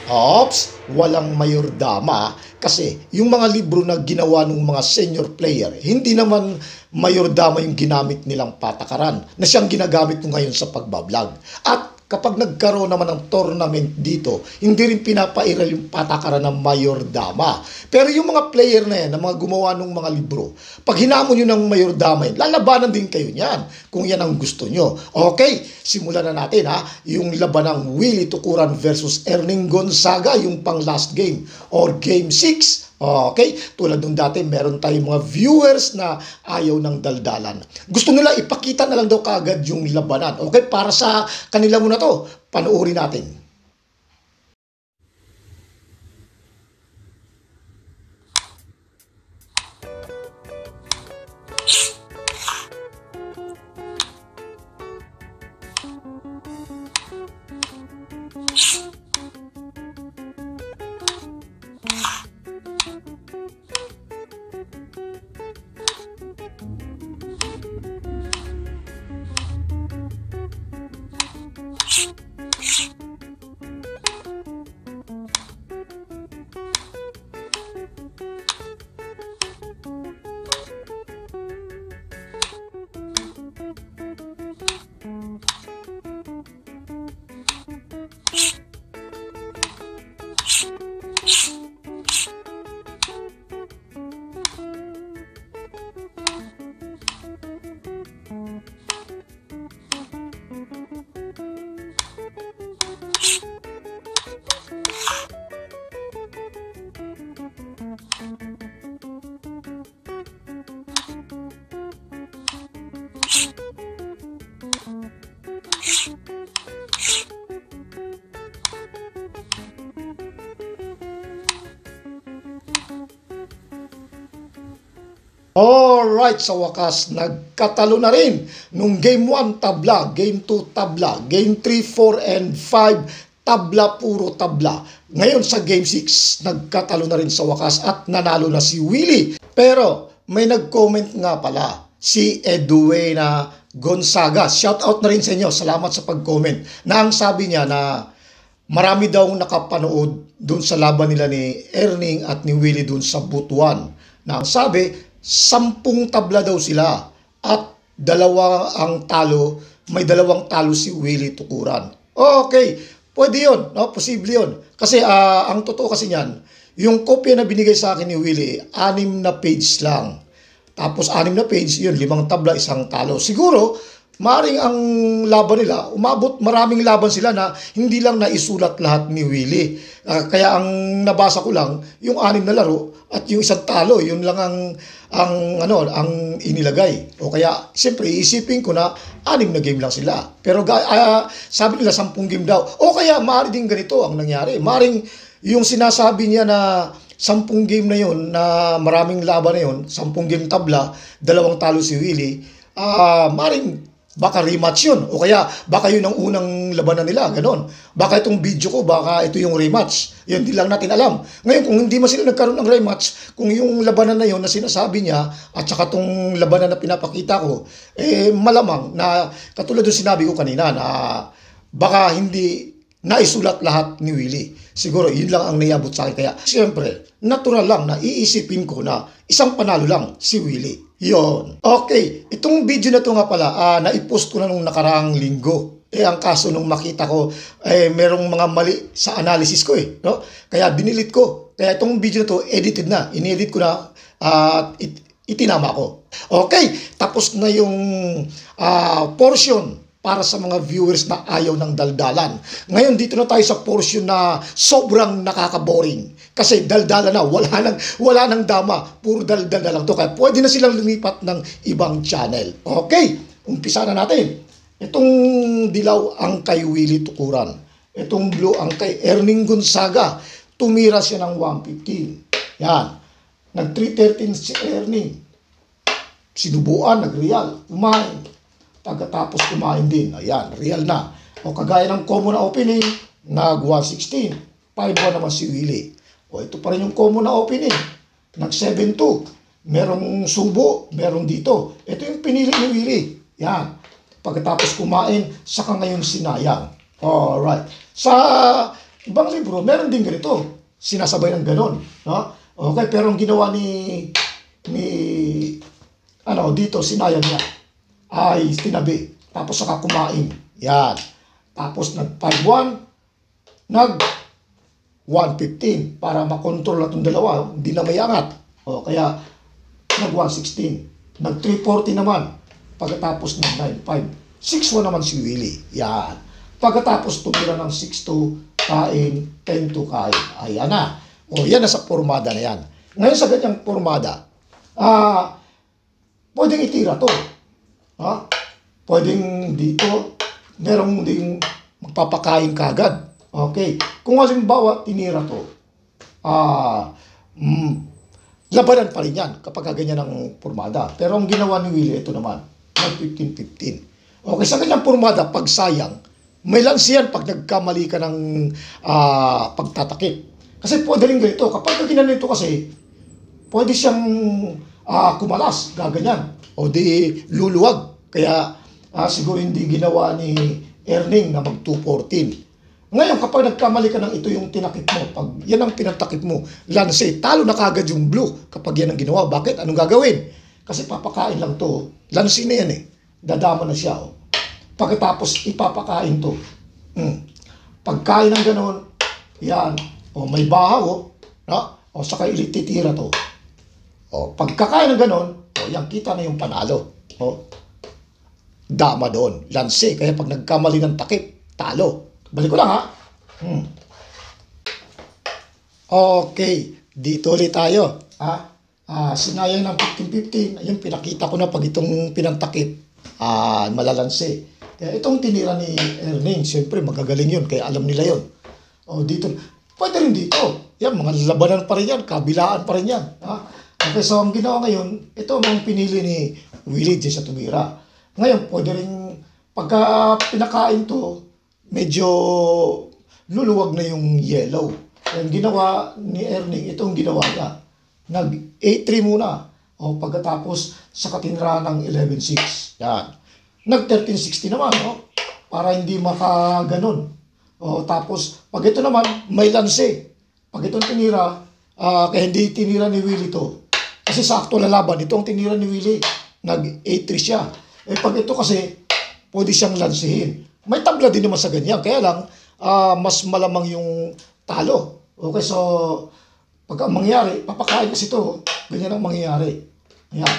Ops, walang mayordama kasi yung mga libro na ginawa ng mga senior player, hindi naman mayordama yung ginamit nilang patakaran na siyang ginagamit mo ngayon sa pagbablog. At kapag nagkaroon naman ng tournament dito, hindi rin pinapairal yung patakaran ng mayordama. Pero yung mga player na yan, na mga gumawa ng mga libro, pag hinamon nyo ng mayordama yun, lalabanan din kayo niyan kung yan ang gusto nyo. Okay, simulan na natin ha, yung laban ng Willie Tukuran versus Erning Gonzaga, yung pang last game or game 6. Okay, tulad nung dati meron tayong mga viewers na ayaw ng daldalan. Gusto nila ipakita na lang daw kaagad yung labanan. Okay, para sa kanila muna to, panoorin natin. Alright, sa wakas, nagkatalo na rin. Nung game 1, tabla. Game 2, tabla. Game 3, 4, and 5, tabla, puro tabla. Ngayon sa game 6, nagkatalo na rin sa wakas at nanalo na si Willie. Pero may nag-comment nga pala, si Edwina Gonzaga. Shout out na rin sa inyo. Salamat sa pag-comment. Na ang sabi niya na marami daw nakapanood dun sa laban nila ni Erning at ni Willie dun sa Butuan. Na ang sabi, 10 tabla daw sila at dalawa ang talo, may 2 talo si Willie Tukuran. Okay, pwede yun, no? Posible yun. Kasi ang totoo kasi niyan, yung kopya na binigay sa akin ni Willie, 6 na page lang. Tapos 6 na page, yun, 5 tabla, 1 talo. Siguro, maring ang laban nila, umabot, maraming laban sila na hindi lang naisulat lahat ni Willie. Kaya ang nabasa ko lang, yung 6 na laro at yung 1 talo, yun lang ang inilagay. O kaya, siyempre, iisipin ko na 6 na game lang sila. Pero sabi nila 10 game daw. O kaya, maaari din ganito ang nangyari. Maaring yung sinasabi niya na 10 game na yun, na maraming laban na yun, 10 game tabla, 2 talo si Willie, maaring baka rematch yun. O kaya, baka yun ang unang labanan nila. Ganon. Baka itong video ko, baka ito yung rematch. Yun, di lang natin alam. Ngayon, kung hindi man sila nagkaroon ng rematch, kung yung labanan na yun na sinasabi niya, at saka itong labanan na pinapakita ko, malamang na, katulad yung sinabi ko kanina, na baka hindi naisulat lahat ni Willie. Siguro, yun lang ang naiabot sa akin. Kaya, siyempre, natural lang na iisipin ko na isang panalo lang si Willie. Yon. Okay, itong video na to nga pala, naipost ko na nung nakaraang linggo. Ang kaso nung makita ko, merong mga mali sa analysis ko no? Kaya dinilit ko. Kaya itong video na to, edited na. Inedit ko na at itinama ko. Okay, tapos na yung portion para sa mga viewers na ayaw ng daldalan. Ngayon, dito na tayo sa portion na sobrang nakaka-boring. Kasi daldalan na, wala nang dama, puro daldal na lang to. Kaya pwede na silang lumipat ng ibang channel. Okay, umpisa na natin. Itong dilaw ang kay Willie Tukuran. Itong blue ang kay Erning Gonzaga. Tumira siya ng 115. Yan. Nag-313 si Erning. Sinubuan, nag-real. Kumain. Pagkatapos kumain din, ayan, real na. O kagaya ng common na opening, nag-116. 5-1 naman si Willie. O ito pa rin yung common na opening. Nag-7-2. Merong subo, merong dito. Ito yung pinili ni Willie. Yan. Pagkatapos kumain, saka ngayon sinayang. Alright. Sa ibang libro, meron din ganito. Sinasabay ng ganon. No? Okay, pero ang ginawa ni dito, sinayang niya, ay tinabi. Tapos saka kumain. Yan. Tapos nag 5-1, nag 115 para makontrol na itong dalawa. Hindi na may angat. Kaya nag 116. Nag 340 naman. Pagkatapos ng 9-5. 6-1 naman si Willie. Yan. Pagkatapos tumira ng 6-2, kain, 10-2 kain. Ayan na. Yan na sa formada na yan. Ngayon sa ganyang formada, pwedeng itira to. Pwedeng dito, merong ding magpapakain kagad. Okay. Kung halimbawa, tinira to, labanan pa rin yan kapag ganyan ang formada. Pero ang ginawa ni Willie, ito naman, 15-15. Okay, sa ganyang formada, pag sayang, may lance yan pag nagkamali ka ng pagtatakip. Kasi pwede rin ganito. Kapag ginanito kasi, pwede siyang kumalas, gaganyan. O di luluwag. Kaya siguro hindi ginawa ni Erning na mag 214. Ngayon, kapag nagkamali ka ng ito yung tinakip mo, pag yan ang pinatakip mo, lance, talo na kagad yung blue kapag yan ang ginawa. Bakit? Anong gagawin? Kasi papakain lang to. Lance na yan eh. Dadama na siya. Pagkatapos ipapakain to. Pagkain ng ganon, yan. May bahaw. Saka ilititira to. Pagkakain ng ganon, yan kita na yung panalo. Dama doon. Lance. Kaya pag nagkamali ng takip, talo. Balik ko lang ha. Okay. Dito ulit tayo. Sinayang ng 15-15. Ayun, pinakita ko na pag itong pinantakip, malalanse. Kaya itong tinira ni Erning, siyempre magagaling yun. Kaya alam nila yun. Dito. Pwede rin dito. Yan, mga labanan pa rin yan. Kabilaan pa rin yan. Okay, so ang ginawa ngayon, ito ang pinili ni Willie dyan sa tumira. Ngayon, pwede rin, pagka pinakain to, medyo luluwag na yung yellow. Ang ginawa ni Erning, itong ginawa niya. Nag 8-3 muna. Pagkatapos sa katinra ng 11-6. Yan. Nag 13-60 naman. Para hindi makaganon. Tapos, pag ito naman, may lance. Pag itong tinira, kaya hindi tinira ni Willie to. Kasi sakto na laban. Itong tinira ni Willie, nag 8-3 siya. Pag ito kasi, pwede siyang lansehin. May tabla din naman sa ganyan. Kaya lang, mas malamang yung talo. Okay, so, pag ang mangyayari, papakain kasi ito, ganyan ang mangyayari. Ayan.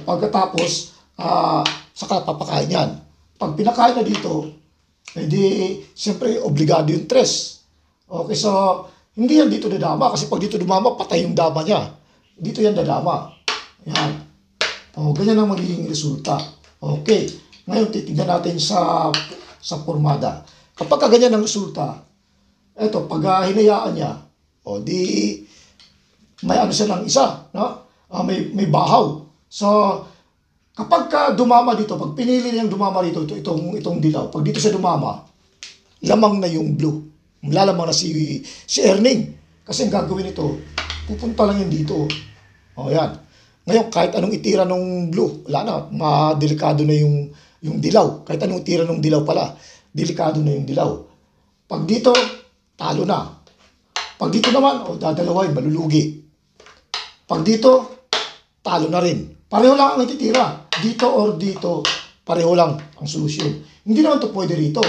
Pagkatapos, saka papakain yan. Pag pinakain na dito, edi, siyempre, obligado yung tres. Okay, so, hindi yan dito dadama. Kasi pag dito dumama, patay yung dama niya. Dito yan dadama. Ayan. Ganyan ang magiging resulta. Okay. Ngayon, titignan natin sa formada. Kapag ganyan ang resulta, eto, pag hinayaan niya, di may ano siya ng isa, no? May bahaw. So, kapag dumama dito, pag pinili niyang dumama dito, itong dilaw, pag dito siya dumama, lamang na yung blue. Lalamang na si Erning. Kasi ang gagawin ito, pupunta lang yan dito. Yan. Ngayon, kahit anong itira ng blue, wala na, madelikado na yung dilaw. Kahit anong itira ng dilaw pala, delikado na yung dilaw. Pag dito, talo na. Pag dito naman, dadalaway, malulugi. Pag dito, talo na rin. Pareho lang ang ititira. Dito or dito, pareho lang ang solusyon. Hindi naman ito pwede rito,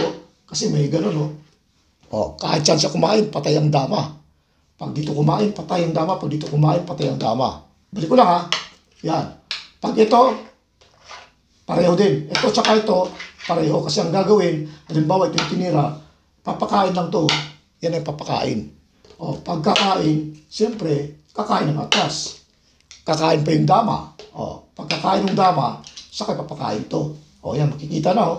kasi may ganun, kahit saan siya kumain, patay ang dama. Pag dito kumain, patay ang dama. Pag dito kumain, patay ang dama. Balik ko lang ha. Yan. Pag ito, pareho din. Ito tsaka ito, pareho. Kasi ang gagawin, halimbawa ito yung tinira, papakain lang to. Yan ay papakain. Pagkakain, siyempre, kakain ng atas. Kakain pa yung dama. Pagkakain ng dama, saka papakain to. Yan, makikita na,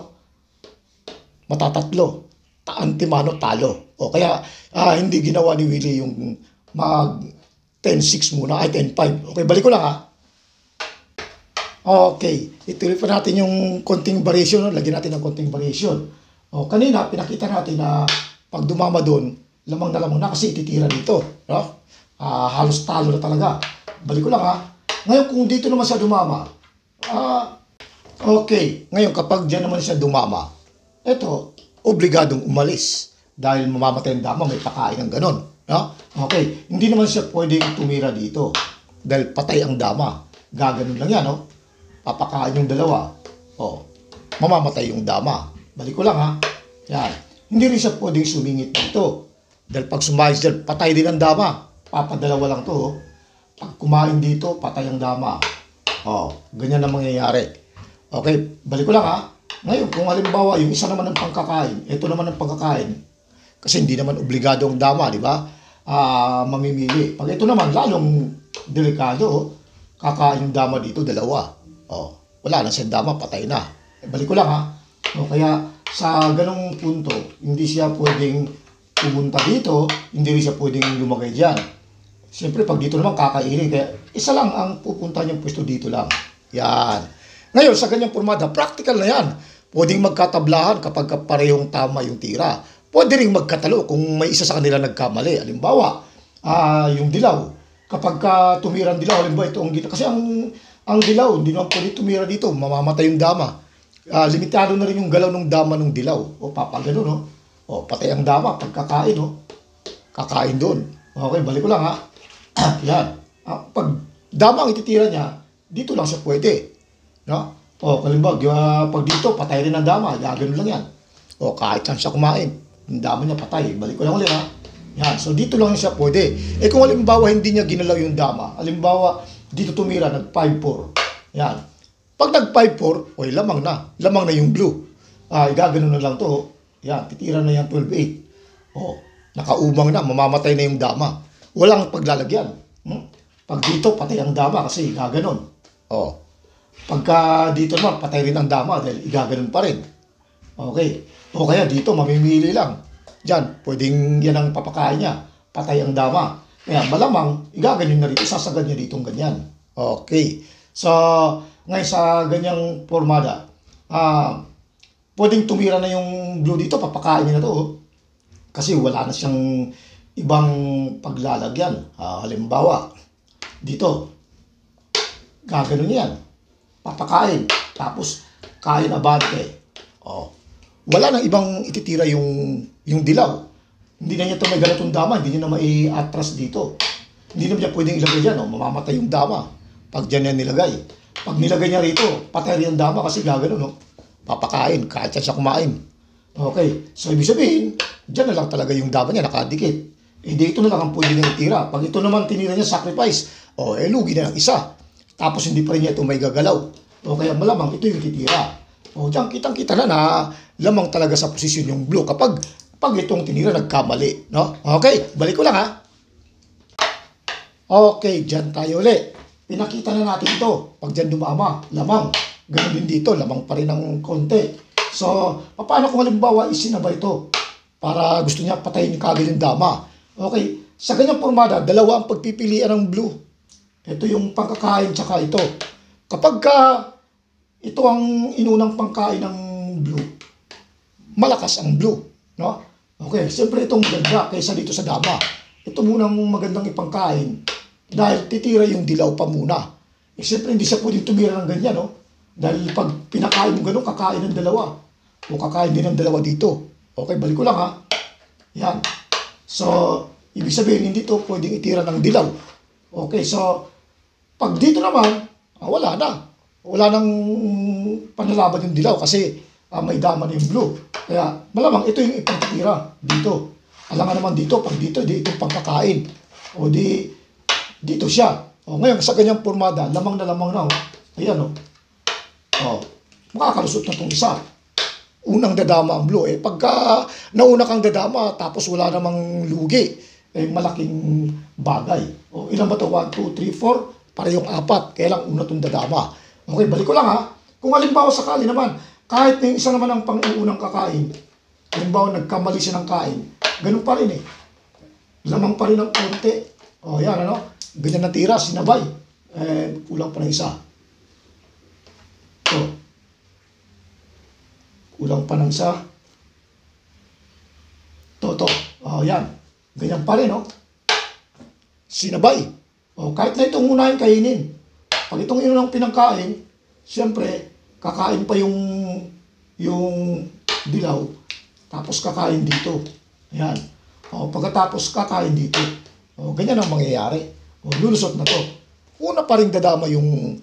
matatatlo. Antimano, talo. Kaya, hindi ginawa ni Willie yung mag 10-6 muna, ay 10-5. Okay, balik ko lang ha. Okay, ituloy pa natin yung konting variation. Lagyan natin ng konting variation. Kanina, pinakita natin na pag dumama doon, lamang na kasi ititira dito. Halos talo na talaga. Balik ko lang ha. Ngayon, kung dito naman siya dumama, okay. Ngayon, kapag dyan naman siya dumama, eto, obligadong umalis. Dahil mamamatay ang dama, may pakain ng ganon. No? Okay, hindi naman siya pwedeng tumira dito. Dahil patay ang dama. Gaganon lang yan, no? Papakain yung dalawa. O, mamamatay yung dama. Balik ko lang, ha? Yan. Hindi rin siya pwedeng sumingit dito. Dahil pag sumayos dyan, patay din ang dama. Papadalawa lang to, oh. Pag kumain dito, patay ang dama. O, ganyan ang mangyayari. Okay, balik ko lang, ha? Ngayon, kung halimbawa, yung isa naman ang pangkakain, ito naman ang pangkakain, kasi hindi naman obligado ang dama, di ba? Mamimili. Pag ito naman, lalong delikado, kakain yung dama dito, dalawa. O, wala na siyang dama, patay na. Balik ko lang, ha? O, kaya, sa ganong punto, hindi siya pwedeng pumunta dito, hindi rin siya pwedeng lumagay dyan. Siyempre, pag dito naman kakainin, kaya isa lang ang pupunta niyang pwesto dito lang. Yan. Ngayon, sa ganyang formada, practical na yan. Pwedeng magkatablahan kapag parehong tama yung tira. Pwede rin magkatalo kung may isa sa kanila nagkamali. Halimbawa, yung dilaw. Kapag tumira ang dilaw, halimbawa ito ang dilaw. Kasi ang dilaw, hindi naman pwede tumira dito. Mamamatay yung dama. Limitado na rin yung galaw ng dama ng dilaw. O papagano, no? O patay ang dama pagkakain, no? Kakain doon. Okay, balik ko lang, ha? Yan. Pag dama ang ititira niya, dito lang siya pwede. No? O, halimbawa, pag dito, patay rin ang dama. Gagano lang yan. O, kahit saan siya kumain, yung dama niya patay. Balik ko lang ulit, ha? Yan. So, dito lang siya pwede. Eh, kung halimbawa, hindi niya ginalaw yung dama, halimbawa, dito tumira, nag-5-4. Yan. Pag nag-5-4, oy, lamang na. Lamang na yung blue. Gagano na lang to. Yan, titira na yan 12-8. O, nakaumang na, mamamatay na yung dama. Walang paglalagyan. Pag dito, patay ang dama kasi gaganon. O, pagka dito naman, patay rin ang dama dahil igaganon pa rin. Okay. O kaya dito, mamimili lang. Diyan, pwedeng yan ang papakain niya. Patay ang dama. Kaya malamang, igaganon na rin. Isasagad niya ditong ganyan. Okay. So, ngayon sa ganyang formada, pwedeng tumira na yung blue dito. Papakain niya na to. Oh. Kasi wala na siyang ibang paglalagyan. Halimbawa, dito, gaganon yan. Papakain. Tapos, kain abante. Oh. Wala nang ibang ititira yung dilaw. Hindi na niya ito may ganitong dama. Hindi niya na mai-atras dito. Hindi na niya pwedeng ilagay dyan. Oh. Mamamatay yung dama. Pag dyan yan nilagay. Pag nilagay niya rito, patay rin yung dama kasi gaganon. No? Papakain. Kahit siya kumain. Okay. So, ibig sabihin, dyan na lang talaga yung dama niya. Nakadikit. Hindi ito na lang ang pwede niya itira. Pag ito naman tinira niya sacrifice, lugi na lang isa. Tapos hindi pa rin niya ito may gagalaw. O kaya malamang ito yung titira. O diyan kitang-kita na lamang talaga sa posisyon yung blue kapag itong tinira nagkamali. No? Okay, balik ko lang, ha. Okay, diyan tayo ulit. Pinakita na natin ito. Pag diyan dumama, lamang. Ganun din dito, lamang pa rin ng konti. So, paano kung halimbawa isinabay ito? Para gusto niya patayin kagad yung dama. Okay, sa ganyang formada, dalawa ang pagpipilian ng blue. Ito yung pangkakain tsaka ito. Kapag ito ang inunang pangkain ng blue, malakas ang blue. No? Okay, siyempre itong maganda kaysa dito sa dama. Ito munang magandang ipangkain dahil titira yung dilaw pa muna. Siyempre hindi siya pwedeng tumira ng ganyan. No? Dahil pag pinakain mo gano'n, kakain ng dalawa. O kakain din ng dalawa dito. Okay, balik ko lang, ha. Yan. So, ibig sabihin, hindi ito pwedeng itira ng dilaw. Okay, so, pag dito naman, wala na. Wala nang panlalaban yung dilaw kasi may dama na yung blue. Kaya, malamang ito yung ipagtira dito. Alam nga naman dito, pag dito, di itong pagkakain. O dito siya. O ngayon, sa ganyang formada, lamang na. O. Ayan, o. O, makakalusot na itong isa. Unang dadama ang blue. Pagka nauna kang dadama, tapos wala namang lugi, malaking bagay. O, ilan ba ito? 1, 2, 3, 4. Para yung 4. Kaya lang una itong dadama. Okay, balik ko lang, ha. Kung halimbawa sakali naman, kahit yung isa naman ang pang-uunang kakain, halimbawa nagkamali siya ng kain, ganun pa rin lamang pa rin ng konti. O, yan, ano. Ganyan na tira, sinabay. Kulang pa ng isa. So, kulang pa ng isa. Toto. O, yan. Ganyan pa rin, no? Sinabay. O, kahit na itong unahin kainin. Pag itong inunang pinangkain, siyempre, kakain pa yung dilaw, tapos kakain dito. Ayan. O, pagkatapos kakain dito. O, ganyan ang mangyayari. O, lulusot na to. Una pa rin dadama yung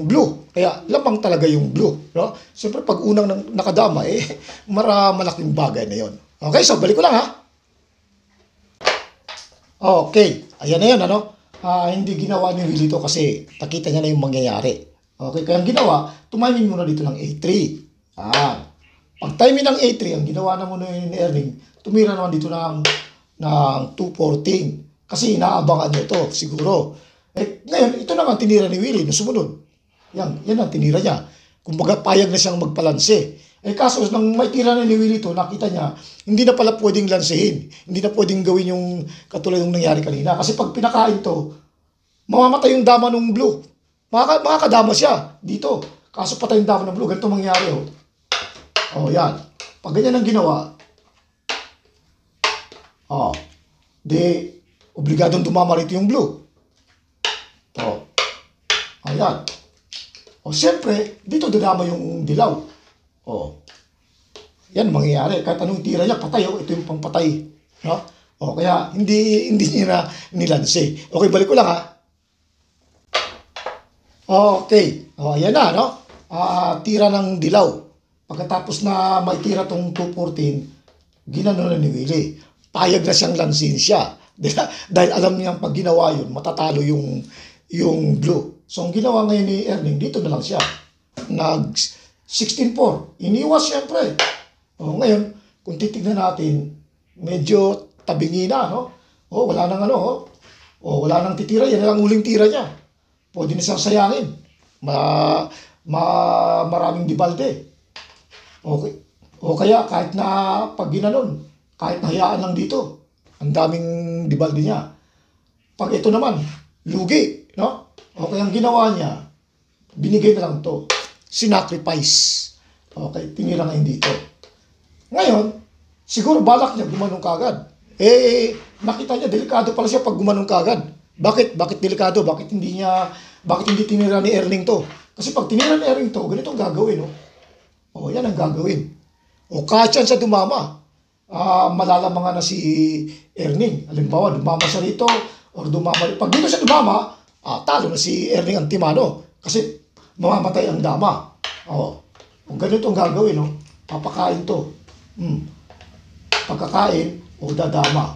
blue. Kaya lamang talaga yung blue. No? Siyempre, pag unang nakadama, malaking bagay na yon. Okay, so balik ko lang ha. Okay, ayan na yun, ano? Hindi ginawa ni Willie to kasi nakita niya na yung mangyayari. Okay, kaya ang ginawa, tumiming muna dito ng A3. Pag timing ng A3, ang ginawa na muna ni Erning, tumira naman dito ng 214. Kasi inaabangan niya ito, siguro. Ngayon, ito naman tinira ni Willie na sumunod. Yan ang tinira niya. Kumbaga, payag na siyang magpalanse. Kaso, nang may tira na ni Willie ito, nakita niya, hindi na pala pwedeng lansehin. Hindi na pwedeng gawin yung katulad yung nangyari kanina. Kasi pag pinakain to, mamamatay yung dama ng blue. Makakadama siya dito. Kaso patay yung dama ng blue. Ganito mangyari, oh. Oh, yan. Pag ganyan ang ginawa, obligadong dumama rito yung blue. Ayan. Siyempre, dito dadama yung dilaw. Yan mangyayari. Kahit anong tira niya, patay. Ito yung pangpatay. No? Kaya hindi niya na nilanse. Okay, balik ko lang ha. Okay. Ayan na, no? Tira ng dilaw. Pagkatapos na may tira tong 214, ginano na ni Willie. Payag na siyang lansin siya. Dahil alam niyang pag ginawa yun, matatalo yung blue. So, ang ginawa ngayon ni Erning, dito na lang siya. Nag 16-4. Iniwas siyempre. Ngayon, kung titignan natin, medyo tabingi na, no? Wala nang wala nang titira. Yan na lang uling tira niya. Pwede na siyang sayangin. Maraming dibalde. Okay. Kaya kahit na pag ginanon, kahit nahayaan lang dito, ang daming dibalde niya. Pag ito naman, lugi, no? Kaya ang ginawa niya, binigay na lang to. Sinacrifice. Okay, tinira ngayon dito. Ngayon, siguro balak niya gumanong kagad. Nakita niya, delikado pala siya pag gumanong kagad. Bakit? Bakit delikado? Bakit hindi tinira ni Erning to? Kasi pag tinira ni Erning to, ganito ang gagawin, no? Yan ang gagawin. Kahit siya dumama, malalamangan na si Erning. Halimbawa, dumama siya rito, or dumama. Pag dito siya dumama, talo na si Erning Antimano. Kasi mamamatay ang dama. Ganito ang gagawin, no? Papakain to. Pagkakain, dadama.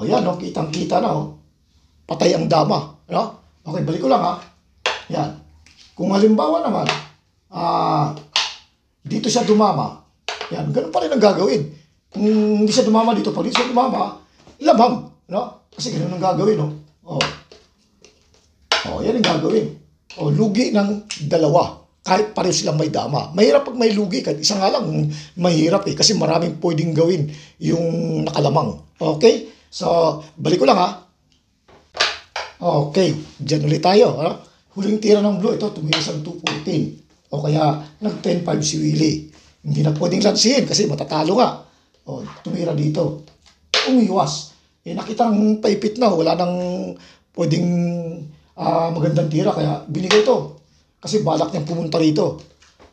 Yan, no? Kitang-kita na, patay ang dama. No? Okay, balik ko lang, ha? Yan. Kung halimbawa naman, dito siya dumama, yan, ganun pa rin ang gagawin. Kung hindi siya dumama dito, pag dito siya dumama, lamang. No? Kasi ganun ang gagawin, no? Yan ang gagawin. Lugi ng dalawa. Kahit pareho silang may dama. Mahirap pag may lugi. Kahit isa nga lang, mahirap Kasi maraming pwedeng gawin yung nakalamang. Okay? So, balik ko lang ha. Okay. Diyan ulit tayo. Huling tira ng blue. Ito, tumilis ang 214. Kaya, nag-10-5 si Willie. Hindi na pwedeng lansihin kasi matatalo nga. Tumira dito. Umiwas. Nakitang paipit na. Wala nang pwedeng magandang tira. Kaya binigay ito. Kasi balak niyang pumunta rito.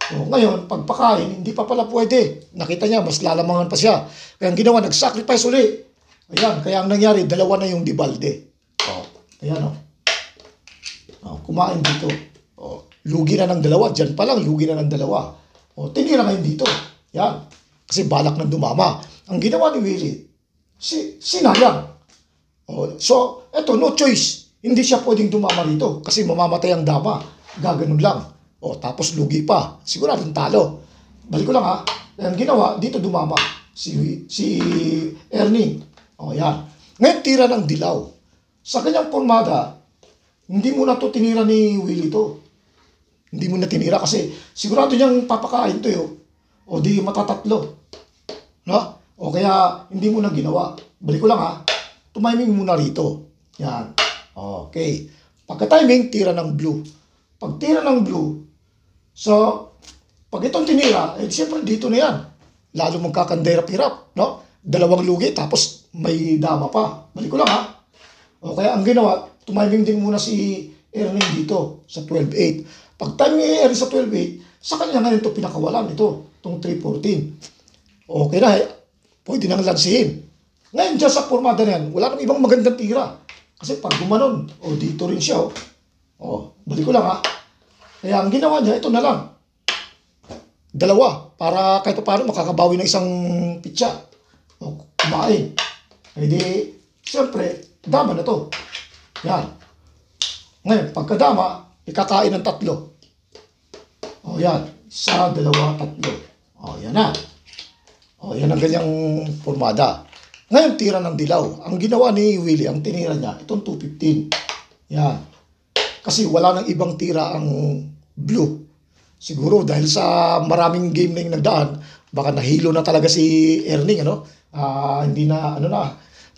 Ngayon, pagpakain, hindi pa pala pwede. Nakita niya, mas lalamangan pa siya. Kaya ang ginawa, nag-sacrifice uli. Ayan, kaya ang nangyari, dalawa na yung dibalde. Ayan, kumain dito. Lugi na ng dalawa. Diyan pa lang, lugi na ng dalawa. Tinira ngayon dito. Yan. Kasi balak na dumama. Ang ginawa ni Willie, sinayang. So, eto, no choice. Hindi siya pwedeng dumama rito kasi mamamatay ang dama. Gaganon lang. Tapos lugi pa. Siguradong talo. Balik ko lang ha. Ang ginawa, dito dumama si Erning. Yan. Ngayon, tira ng dilaw. Sa kanyang pormada, hindi mo na to tinira ni Willie to. Hindi mo na tinira kasi sigurado niyang papakain to di matatatlo. No? Kaya hindi mo na ginawa. Balik ko lang ha. Tumiming muna rito. Yan. Okay. Pagka-timing, tira ng blue. Pag tira ng blue, so, pag itong tinira, siyempre dito na yan. Lalo magkakandirap-hirap, no? Dalawang lugi, tapos may dama pa. Balik ko lang, ha? Kaya ang ginawa, tumiming din muna si Erning dito sa 12-8. Pag timing ni Erning sa 12-8, sa kanya ngayon ito pinakawalan, itong 3-14. Okay na, pwede nang lansihin. Ngayon dyan sa formada na yan, wala nang ibang magandang tira. Kasi pag gumanon, dito rin siya. Balik ko lang ha. Kaya ang ginawa niya, ito na lang. Dalawa, para kahit paano makakabawi ng isang pitsa. Kumain. E di, siyempre, dama na to. Yan. Ngayon, pagkadama, ikakain ng 3. Yan. 1, 2, 3. Yan na. Yan ang ganyang formada. Ngayon, tira ng dilaw. Ang ginawa ni Willie, ang tinira niya, itong 215. Yan. Kasi wala nang ibang tira ang blue. Siguro dahil sa maraming game na yung nagdaan, baka nahilo na talaga si Erning, hindi na,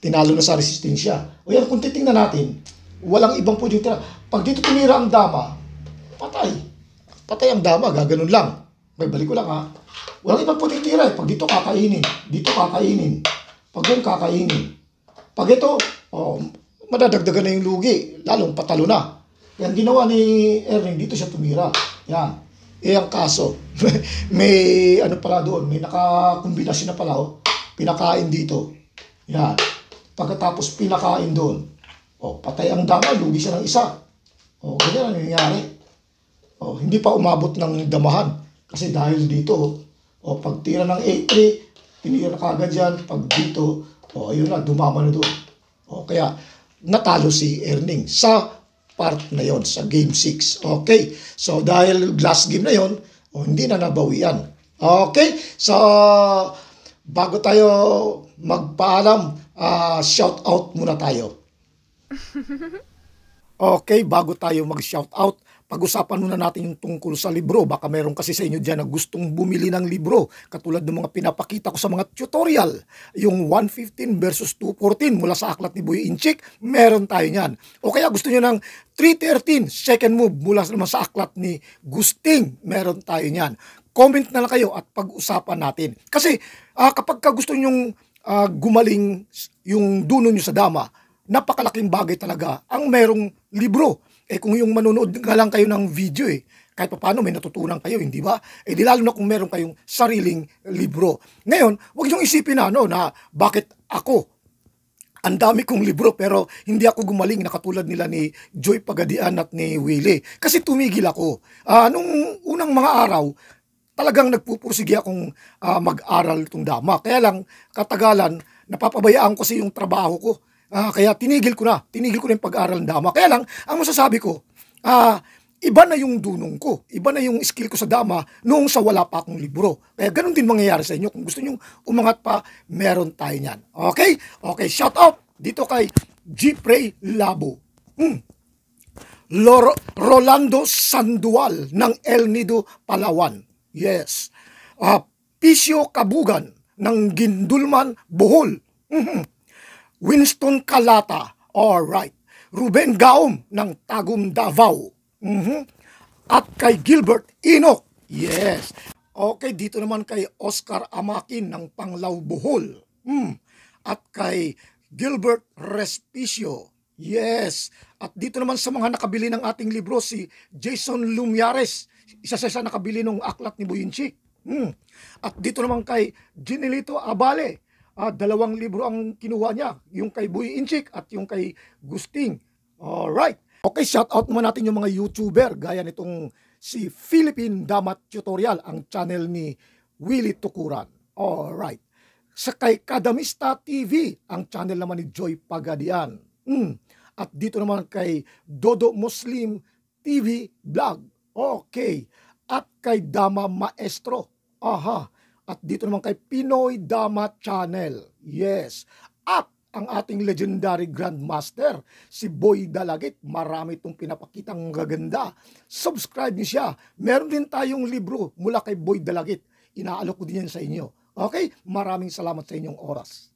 tinalo na sa resistensya. Yan, kung titingnan natin, walang ibang pwedeng tira. Pag dito tinira ang dama, patay. Patay ang dama, gaganon lang. May balik ko lang ha. Walang ibang pwedeng tira. Pag dito kakainin, dito kakainin. Pag doon kakainin. Pag ito, madadagdagan na yung lugi, lalong patalo na. Yan ginawa ni Erning, dito siya tumira. Yan. Ang kaso, may pala doon, may nakakombinasyon na pala, pinakain dito. Yan. Pagkatapos pinakain doon, patay ang dama, lugi siya ng isa. Ganyan ang nangyayari. Hindi pa umabot ng damahan. Kasi dahil dito, pag tira ng 8-3, tinira na kagad yan. Pag dito, ayun na, dumama na doon. Kaya, natalo si Erning sa part na yon sa game 6. Okay? So, dahil last game na yon, hindi na nabawian. Okay? So, bago tayo magpaalam, shout out muna tayo. Okay, bago tayo mag-shout out, pag-usapan muna natin yung tungkol sa libro. Baka meron kasi sa inyo dyan na gustong bumili ng libro. Katulad ng mga pinapakita ko sa mga tutorial. Yung 115 versus 214 mula sa aklat ni Boy Inchik, meron tayo niyan. O kaya gusto nyo ng 313 second move mula naman sa aklat ni Gusting, meron tayo niyan. Comment na lang kayo at pag-usapan natin. Kasi kapag gusto nyo gumaling yung duno nyo sa dama, napakalaking bagay talaga ang merong libro. Kung yung manonood nga lang kayo ng video kahit paano may natutunan kayo, hindi ba? Di lalo na kung meron kayong sariling libro. Ngayon, huwag niyong isipin na bakit ako, ang dami kong libro pero hindi ako gumaling na katulad nila ni Joy Pagadian at ni Willie. Kasi tumigil ako. Nung unang mga araw, talagang nagpupursige akong mag-aral itong dama. Kaya lang, katagalan, napapabayaan ko kasi yung trabaho ko. Kaya tinigil ko na yung pag-aaral ng dama. Kaya lang, ang masasabi ko, iba na yung dunong ko, iba na yung skill ko sa dama noong sa wala pa akong libro. Kaya ganun din mangyayari sa inyo. Kung gusto nyo umangat pa, meron tayo niyan. Okay? Okay, shout out dito kay G-Pray Labo. Rolando Sandual ng El Nido, Palawan. Yes. Pisio Kabugan ng Gindulman, Bohol. Winston Calata, alright. Ruben Gaum ng Tagum, Davao. At kay Gilbert Inok, yes. Okay, dito naman kay Oscar Amakin ng Panglao, Bohol. At kay Gilbert Respicio, yes. At dito naman sa mga nakabili ng ating libro, si Jason Lumiares, isa sa nakabili ng aklat ni Buyinchik. At dito naman kay Ginelito Abale, 2 libro ang kinuha niya, yung kay Boy Inchik at yung kay Gusting. Alright. Okay, shout out naman natin yung mga YouTuber gaya nitong si Philippine Damat Tutorial, ang channel ni Willie Tukuran. Alright. Sa kay Kadamista TV, ang channel naman ni Joy Pagadian. At dito naman kay Dodo Muslim TV Vlog. Okay. At kay Dama Maestro. At dito naman kay Pinoy Dama Channel. Yes. At ang ating legendary Grandmaster, si Boy Dalagit. Marami itong pinapakitang gaganda. Subscribe niyo siya. Meron din tayong libro mula kay Boy Dalagit. Inaalok ko din yan sa inyo. Okay? Maraming salamat sa inyong oras.